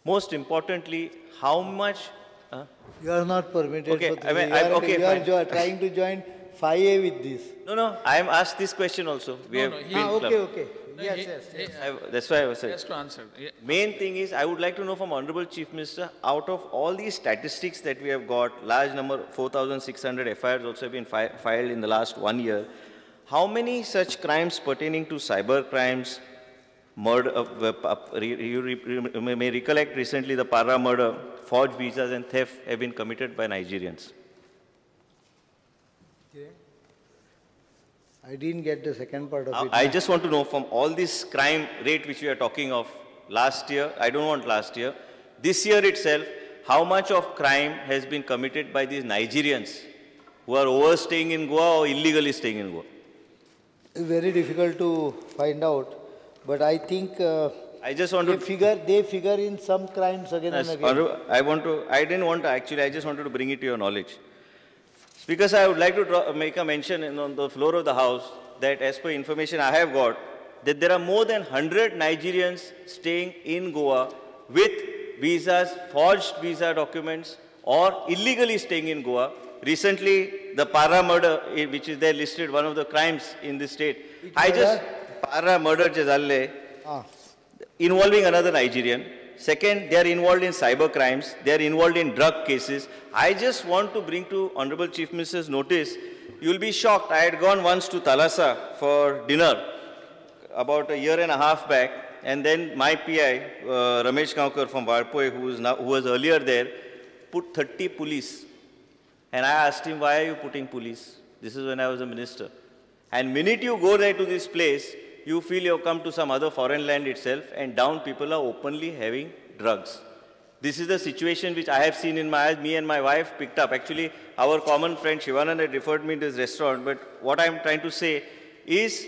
Most importantly, how much... You are not permitted. Okay, for you are trying to join 5A with this. No, I am asked this question also. Okay. Yes. That's why I was saying. Just to answer. Yeah. Main thing is, I would like to know from Honorable Chief Minister, out of all these statistics that we have got, large number, 4,600 FIRs also have been filed in the last 1 year, how many such crimes pertaining to cyber crimes, murder, you may recollect recently the Para murder, forged visas and theft have been committed by Nigerians? I didn't get the second part of it. I just want to know, from all this crime rate which we are talking of last year, I don't want last year, this year itself, how much of crime has been committed by these Nigerians who are overstaying in Goa or illegally staying in Goa? It's very difficult to find out, but I think I just want they figure in some crimes again and again. I didn't want to actually, I just wanted to bring it to your knowledge. Speaker, I would like to make a mention on the floor of the House that as per information I have got, that there are more than 100 Nigerians staying in Goa with visas, forged visa documents, or illegally staying in Goa. Recently, the Para murder, which is there listed, one of the crimes in this state. Para murder involving another Nigerian. Second, they are involved in cyber crimes. They are involved in drug cases. I just want to bring to Honorable Chief Minister's notice, you will be shocked. I had gone once to Thalassa for dinner about a year and a half back, and then my PI, Ramesh Kankar from Varpoe, who was earlier there, put 30 police. And I asked him, why are you putting police? This is when I was a minister. And minute you go there to this place, you feel you have come to some other foreign land itself, and down people are openly having drugs. This is the situation which I have seen in my eyes. Me and my wife picked up. Actually, our common friend Shivanand had referred me to this restaurant, but what I am trying to say is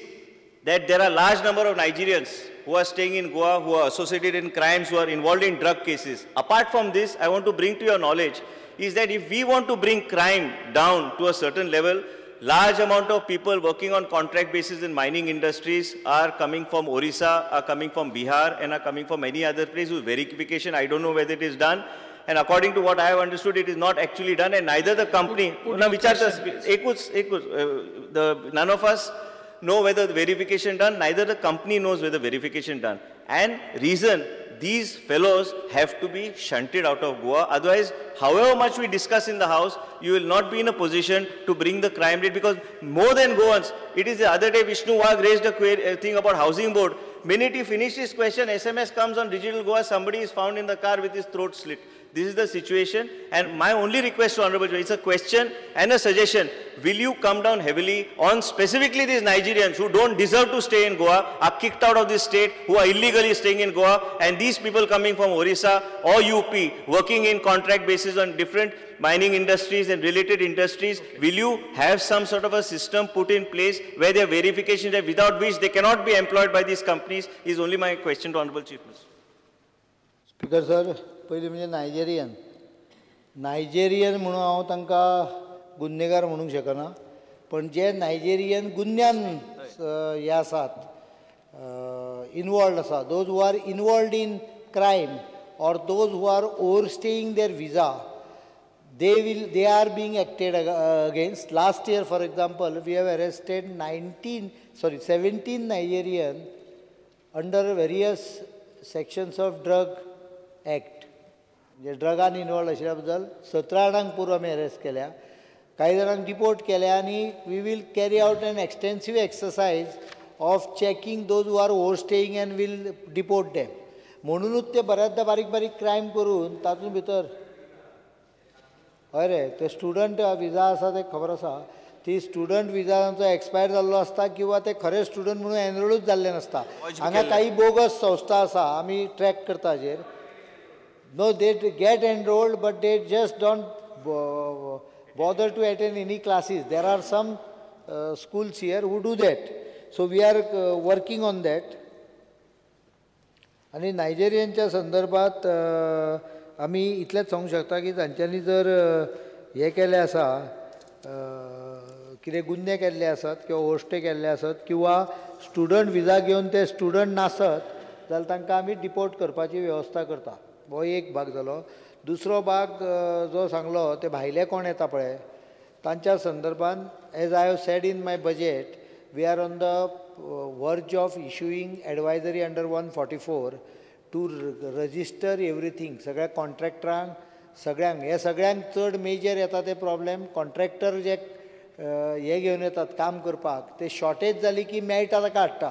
that there are a large number of Nigerians who are staying in Goa, who are associated in crimes, who are involved in drug cases. Apart from this, I want to bring to your knowledge is that if we want to bring crime down to a certain level, large amount of people working on contract basis in mining industries are coming from Orissa, are coming from Bihar, and are coming from many other places with verification. I don't know whether it is done. And according to what I have understood, it is not actually done, and neither the company, none of us know whether the verification done, neither the company knows whether verification done. And reason, these fellows have to be shunted out of Goa. Otherwise, however much we discuss in the House, you will not be in a position to bring the crime rate, because more than Goans, it is the other day Vishnu Wagh raised a thing about housing board. Minute he finished his question, SMS comes on Digital Goa, somebody is found in the car with his throat slit. This is the situation, and my only request to Honorable Chair, it's a question and a suggestion. Will you come down heavily on specifically these Nigerians who don't deserve to stay in Goa, are kicked out of this state, who are illegally staying in Goa, and these people coming from Orissa or UP, working in contract basis on different mining industries and related industries, will you have some sort of a system put in place where their verification, without which they cannot be employed by these companies, is only my question to Honorable Chief Minister. Speaker sir, पहिले म्हणजे Nigerian म्हणून हांव तांकां गुन्हेगार म्हणूंक शकना, पण जे Nigerian गुन्ह्यान हे आसात इनवॉल्ड आसा, those who are involved in crime or those who are overstaying their visa, they are being acted against. Last year, for example, we have arrested 17 Nigerians under various sections of Drug Act. J dragon involved आशिल्ल्या बद्दल 17 जाणांक पूर्व आमी arrest केल्या, काही जाणांक deport केल्या, आनी we will carry out an extensive exercise of checking those who are overstaying and will deport them. म्हणूनच ते बऱ्याचदा बारीक बारीक क्रायम करून तातूंत भितर हय रे ते स्टुडंट विजा आसा ते खबर आसा, ती स्टुडंट विजा तांचो एक्सपायर जाल्लो आसता किंवा ते खरे स्टुडंट म्हणून एनरोलूच जाल्ले नासता. हांगा काही बोगस संस्था आसा, आमी ट्रॅक करता हाजेर. No, they get enrolled, but they just don't bother to attend any classes. There are some schools here who do that. So we are working on that. आणि नायजेरियनच्या संदर्भात आमी इतलेंच सांगूंक शकता की तांच्यांनी जर हे केले आसा, कितें गुन्हे केल्ले आसात किंवा ओवरस्टे केल्ले आसात किंवा स्टुडंट विजा घेवन ते स्टुडंट नासत, जाल्यार तांकां आमी डिपोर्ट करपाची वेवस्था करता. हो एक भाग जालो. दुसरो भाग जो सांगलो ते भायले कोण येता पळय तांच्या संदर्भान as I have said in my budget we are on the verge of issuing advisory under 144 to register everything. सगळ्या कॉन्ट्रॅक्टरांक सगळ्यांक हे सगळ्यांक चड मेजर येता ते प्रॉब्लेम कॉन्ट्रॅक्टर जे हे घेवन येतात काम करपाक ते शॉर्टेज जाली की मेळटा ताका हाडटा.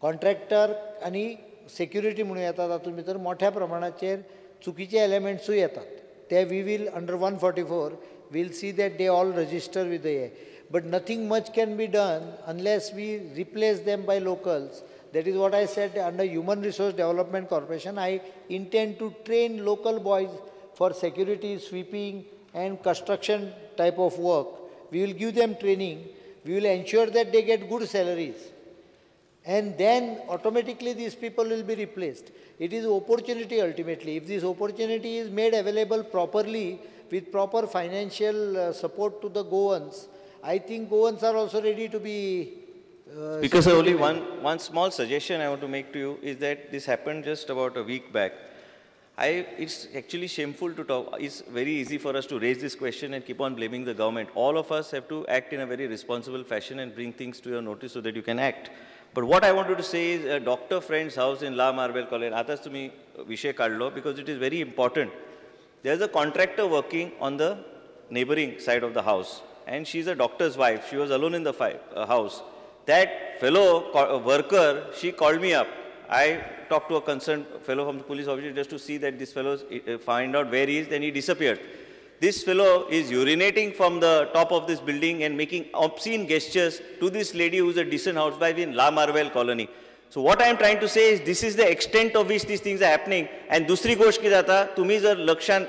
कॉन्ट्रॅक्टर आनी सेक्युरिटी म्हणून येता तातूंत भितर मोठ्या प्रमाणाचेर चुकीचे एलिमेंट्सूय येतात. ते we will under 144 will see that they all register with the हे. But nothing much can be done unless we replace them by locals. That is what I said under Human Resource Development Corporation. I intend to train local boys for security, sweeping and construction type of work. We will give them training. We will ensure that they get good salaries. And then automatically these people will be replaced. It is opportunity ultimately. If this opportunity is made available properly with proper financial support to the Goans, I think Goans are also ready to be because only one small suggestion I want to make to you is that this happened just about a week back. It's actually shameful to talk. It's very easy for us to raise this question and keep on blaming the government. All of us have to act in a very responsible fashion and bring things to your notice so that you can act. But what I wanted to say is a doctor friend's house in La Marvel College. Atas tumi vishay kadlo because it is very important. There's a contractor working on the neighboring side of the house, and she's a doctor's wife. She was alone in the house. That fellow worker, she called me up. I talked to a concerned fellow from the police officer just to see that this fellow, find out where he is, then he disappeared. This fellow is urinating from the top of this building and making obscene gestures to this lady who is a decent housewife in La Marvel colony. So what I am trying to say is this is the extent of which these things are happening. And dusri gosh ki jata, tumi jar lakshan,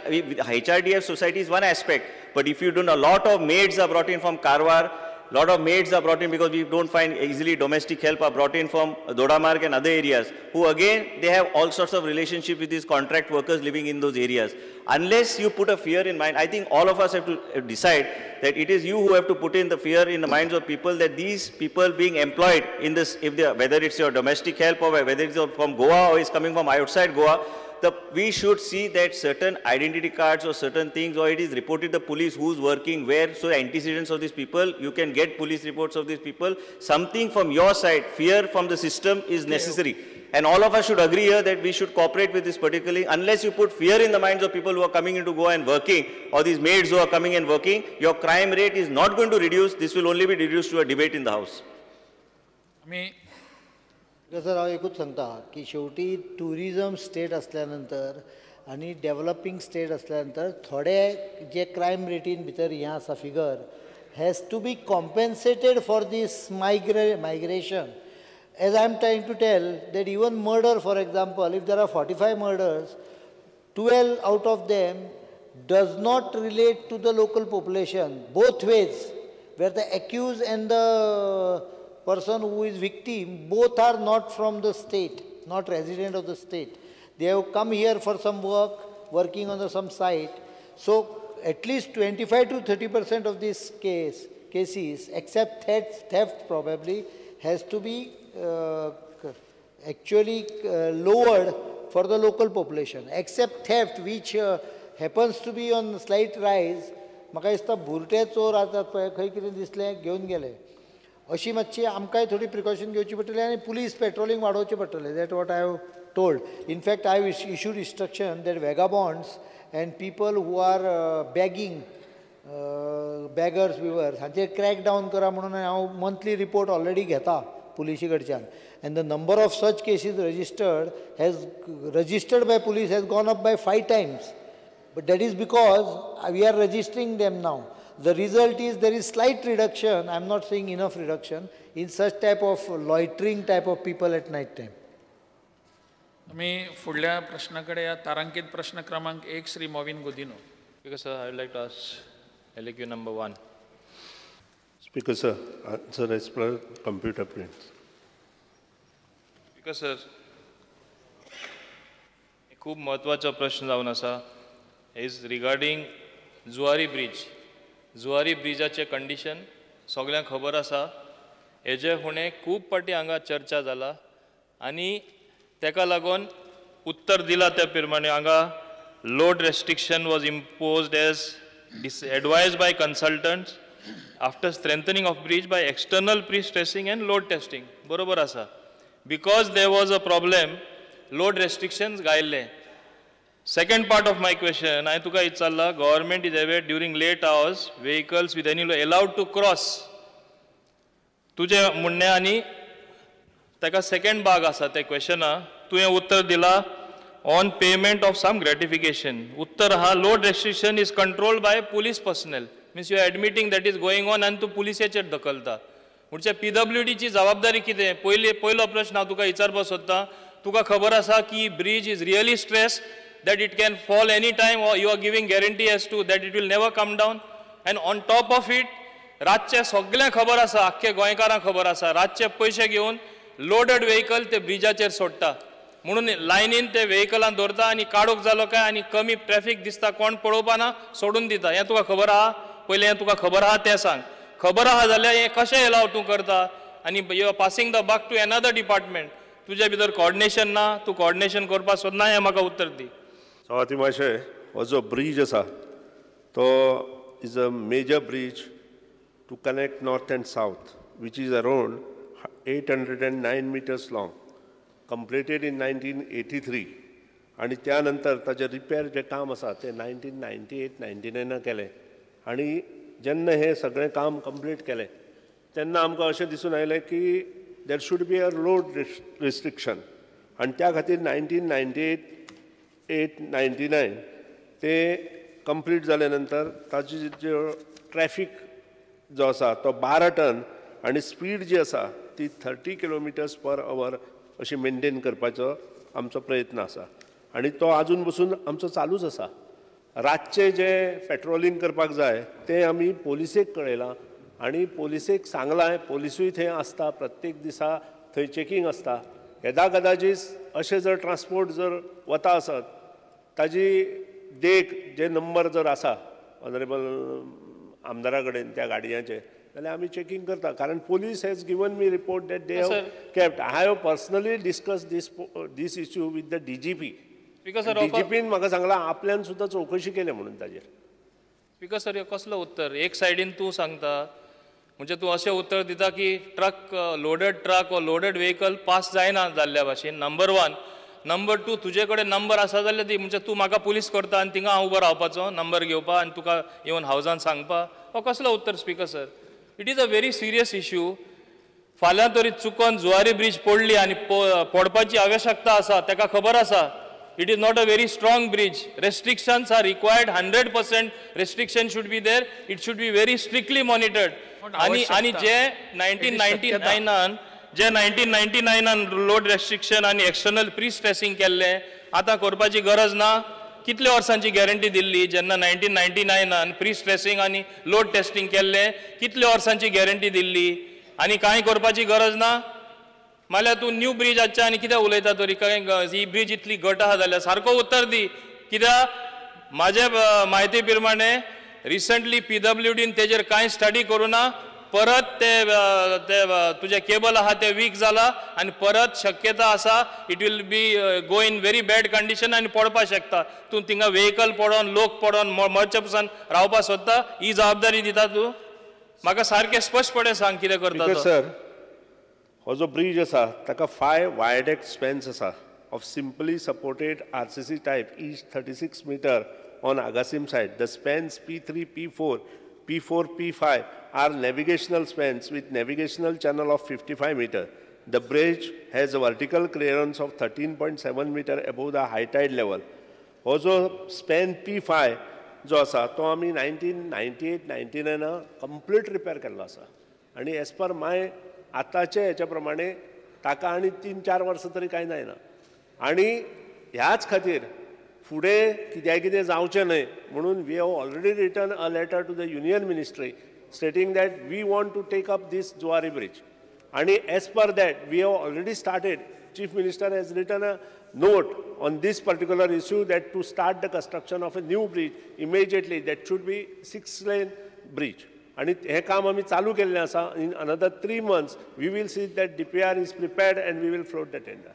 HRDF society is one aspect. But if you don't, a lot of maids are brought in from Karwar. Lot of maids are brought in because we don't find easily domestic help are brought in from Dodamarg and other areas, who again, they have all sorts of relationship with these contract workers living in those areas. Unless you put a fear in mind, I think all of us have to decide that it is you who have to put in the fear in the minds of people that these people being employed in this, if they are, whether it's your domestic help or whether it's from Goa or is coming from outside Goa, we should see that certain identity cards or certain things, or it is reported to the police who's working where, so antecedents of these people, you can get police reports of these people. Something from your side, fear from the system is necessary. And all of us should agree here that we should cooperate with this particularly. Unless you put fear in the minds of people who are coming into Goa and working, or these maids who are coming and working, your crime rate is not going to reduce. This will only be reduced to a debate in the House. Sir हांव एकूच सांगता की शेवटी tourism state असल्यानंतर आनी developing state असल्यानंतर थोडे जे crime रेटीन भितर हें आसा figure has to be compensated for this migration. As I am trying to tell that even murder for example if there are 45 murders, 12 out of them does not relate to the local population, both ways, where the accused and the person who is victim, both are not from the state, not resident of the state. They have come here for some work, working on some site. So at least 25 to 30% of these cases, except theft probably, has to be actually lowered for the local population. Except theft, which happens to be on slight rise, म्हाका दिसता भुरटे चोर आतात पळय खंय कितें दिसलें घेवन गेले. अशी मातशी आमकांय थोडी प्रिकॉशन घेवची पडटली आनी पुलीस पेट्रोलिंग वाडोवचें पडटलें. That what I have told. In fact, I have issued instruction that vagabonds and people who are begging, beggars, हांचेर क्रॅक डावन करा म्हणून हांव मंथली रिपोर्ट ऑलरेडी घेता पुलिशी कडच्यान. And the number of such cases registered by police has gone up by 5 times. But that is because we are registering them now. The result is there is slight reduction, I am not saying enough reduction, in such type of loitering type of people at night time. आम्ही फुडल्या प्रश्नाकडे या. तारांकित प्रश्न क्रमांक 1 Shri मोविन Gudino. Speaker sir, I would like to ask LAQ number 1. Speaker sir, answer as per computer prints. Speaker sir, खूप महत्वाचा प्रश्न जावन आसा. is regarding Zuari bridge. Zuari ब्रिजाचे कंडिशन सगळ्यांक खबर आसा. हेजे फुडें खूब पाटी हांगा चर्चा जाला आनी तेका लागून उत्तर दिला त्या प्रमाणे हांगा load restriction was imposed as advised by consultants after strengthening of bridge by external pre-stressing and load testing. बरोबर आसा. Because there was a problem, load restrictions गायल्ले. Second part of my question, I तुका इचारला, government is aware during late hours, vehicles with any load allowed to cross. तुझे म्हणणे आनी ताका second भाग आसा त्या क्वेश्चना, तुवें उत्तर दिला on payment of some gratification. Uttar ha, load restriction is controlled by police personnel. Means you are admitting that is going on and to police चेर धकलता. म्हणजे PWD ची जबाबदारी कितें? पयलो प्रश्न हांव तुका विचारपाक सोदतां. तुका खबर आसा की bridge is really stressed, that it can fall any time, or you are giving guarantee as to that it will never come down. And on top of it, रातचे सगळ्यांक खबर आसा, आख्खे गोंयकारांक खबर आसा, रातचे पयशे घेवन लोडेड व्हेकल ते ब्रिजाचेर सोडटा. म्हणून लायनीन ते व्हेकलान दवरता आनी काडूक जालो काय आनी कमी ट्रॅफिक दिसता कोण पळोवपाना सोडून दिता. हें तुका खबर आहा? पयलें हें तुका खबर आहा तें सांग. खबर आहा जाल्यार हें कशें एलाव तूं करता आनी you are passing the buck to another department. तुज्या भितर कोऑर्डिनेशन ना, तूं कोऑर्डिनेशन करपाक सोदना, हें म्हाका उत्तर दी. स्वाती मातशें, हो जो ब्रिज आसा तो is a major bridge to connect north and south, which is around 809 meters long. completed in 1983 आणि त्यानंतर ताजे रिपेर जे काम आसा ते 1998-99 केलें. आणि जेन्ना हे सगळें काम कंप्लीट केलें तेन्ना आमकां अशें दिसून आयलें की देर should be a road restriction. आणि त्या खातीर 1998-99 ते कंप्लीट जाले नंतर ताजी जो ट्रॅफिक जो आसा तो 12 टन आणि स्पीड जी आसा ती 30 km/h अशी मेंटेन करपाचो आमचो प्रयत्न आसा. आणि तो आजून पसून आमचो चालूच आसा. रातचे जे पेट्रोलिंग करपाक जाय ते आमी पोलिसेक कळयलां आणि पोलिसेक सांगलां, पोलिसूय थंय आसता, प्रत्येक दिसा थंय चेकींग आसता. येदा कदाचीत अशें जर ट्रान्सपोर्ट जर वता आसत ताजी देख जे नंबर जर आसा ऑनरेबल आमदारा कडेन त्या गाडयांचे जाल्यार आमी चेकींग करता. कारण police has given me report that they have kept. I have personally discussed this issue with the DGP. DGP म्हाका सांगलां आपल्यान सुद्दां चौकशी केली म्हणून ताजेर. स्पीकर सर, कसलो उत्तर? एक सायडीन तूं सांगता म्हणजे तूं अशें उत्तर दिता की ट्रक लोडेड ट्रक वा लोडेड व्हेकल पास जायना जाल्ल्या भाशेन. नंबर 1. नंबर 2, तुजे कडेन नंबर आसा जाल्यार ती म्हणजे तूं म्हाका पुलीस करता आनी थिंगा हांव उबो रावपाचो नंबर घेवपा आनी तुका येवन हावजान सांगपा? हो कसलो उत्तर speaker sir? It is a very serious issue. फाल्यां तरी चुकोन जुवारी ब्रिज पडली आनी पडपाची आवश्यकता आसा, ताका खबर आसा. It is not a very strong bridge. Restrictions are required. 100% restriction should be there. It should be very strictly monitored. आणि जे 1999 लोड रेस्ट्रिक्शन आणि एक्सटर्नल प्री स्ट्रेसिंग केल्लें आतां करपाची गरज ना. कितल्या वर्सांची गॅरंटी दिल्ली? जेन्ना 1999 प्री स्ट्रेसिंग आणि लोड टेस्टिंग केल्लें कितल्या वर्सांची गॅरंटी दिल्ली? आणि कांय करपाची गरज ना. माल्यार तूं न्यू ब्रिज हाडच्या आनी कित्याक उलयता तरी? ही ब्रिज इतली घट आहा जाल्यार सारको उत्तर दी. कित्याक म्हाजे म्हायती प्रमाणे रिसंटली PWDन तेजेर कांय स्टडी करूना. परत ते तुझे केबल आहा ते वीक जाला आणि परत शक्यता आसा it will be go in very bad condition आणि पडपाक शकता. तूं थिंगा व्हेकल पडोन लोक पडोन मरचे पसून रावपाक सोदता? ही जबाबदारी दिता तूं? म्हाका सारकें स्पश्टपणे सांग कितें करता तो. सर, हो जो ब्रिज आसा ताका 5 वायडेक्ट स्पॅन्स आसा of simply supported RCC type, each 36 meter on Agasim side. The spans P3, P4, P4, P5 are navigational spans with navigational channel of 55 meter. The bridge has a vertical clearance of 13.7 meter above the high tide level. हो जो span P5 जो आसा तो आमी 1998-99 complete repair केल्लो आसा. आणि as per my आतांचे हेच्या प्रमाणे ताका आनी 3-4 वर्सां तरी कांय जायना. आणि ह्याच खातीर फुडें कितें जावचें न्हय म्हणून we have already written a letter to the union ministry stating that we want to take up this Zuari bridge. And as per that, we have already started. Chief Minister has written a note on this particular issue that to start the construction of a new bridge immediately, that should be 6-lane bridge. And हे काम आमी चालू केल्लें आसा. In another 3 months, we will see that DPR is prepared and we will float the tender.